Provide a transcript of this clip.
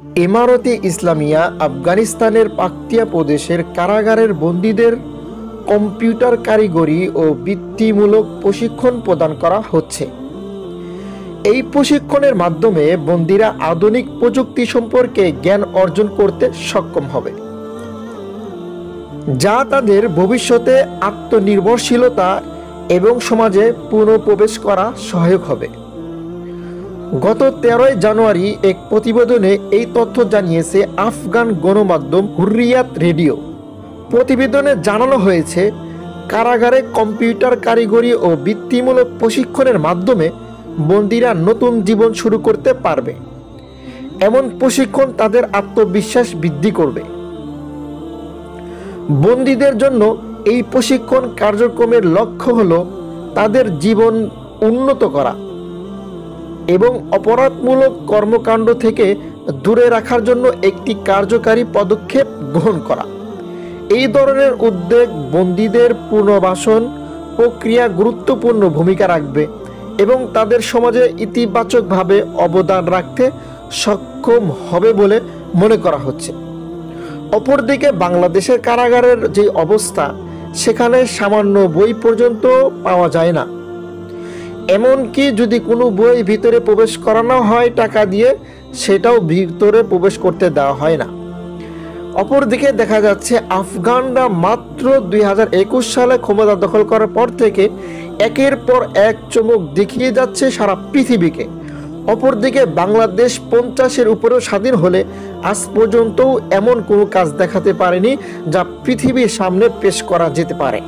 ইমারতে ইসলামিয়া আফগানিস্তানের পাকতিয়া প্রদেশের কারাগারের বন্দীদের কম্পিউটার কারিগরি ও বৃত্তিমূলক প্রশিক্ষণ প্রদান করা হচ্ছে। এই প্রশিক্ষণের মাধ্যমে বন্দীরা আধুনিক প্রযুক্তি সম্পর্কে জ্ঞান অর্জন করতে সক্ষম হবে, যা তাদের ভবিষ্যতে আত্মনির্ভরশীলতা এবং সমাজে পুনঃপ্রবেশ করা সহায়ক হবে। গত 13 জানুয়ারি এক প্রতিবেদনে এই তথ্য জানিয়েছে আফগান গণমাধ্যম হুররিয়াত রেডিও। প্রতিবেদনে জানানো হয়েছে, কারাগারে কম্পিউটার কারিগরি ও বৃত্তিমূলক প্রশিক্ষণের মাধ্যমে বন্দীরা নতুন জীবন শুরু করতে পারবে। এমন প্রশিক্ষণ তাদের আত্মবিশ্বাস বৃদ্ধি করবে। বন্দীদের জন্য এই প্রশিক্ষণ কার্যক্রমের লক্ষ্য হল তাদের জীবন উন্নত করা এবং অপরাধমূলক কর্মকাণ্ড থেকে দূরে রাখার জন্য একটি কার্যকারী পদক্ষেপ গ্রহণ করা। এই ধরনের উদ্যোগ বন্দীদের পুনর্বাসন প্রক্রিয়া গুরুত্বপূর্ণ ভূমিকা রাখবে এবং তাদের সমাজে ইতিবাচকভাবে অবদান রাখতে সক্ষম হবে বলে মনে করা হচ্ছে। অপরদিকে বাংলাদেশের কারাগারের যে অবস্থা, সেখানে সামান্য বই পর্যন্ত পাওয়া যায় না। এমনকি যদি কোনো বই ভিতরে প্রবেশ করানো হয় টাকা দিয়ে, সেটাও ভিতরে প্রবেশ করতে দেওয়া হয় না। অপরদিকে দেখা যাচ্ছে আফগানরা মাত্র 2021 সালে ক্ষমতা দখল করার পর থেকে একের পর এক চমক দেখিয়ে যাচ্ছে সারা পৃথিবীকে। অপরদিকে বাংলাদেশ 50-এর উপরেও স্বাধীন হলে আজ পর্যন্তও এমন কোনো কাজ দেখাতে পারেনি যা পৃথিবীর সামনে পেশ করা যেতে পারে।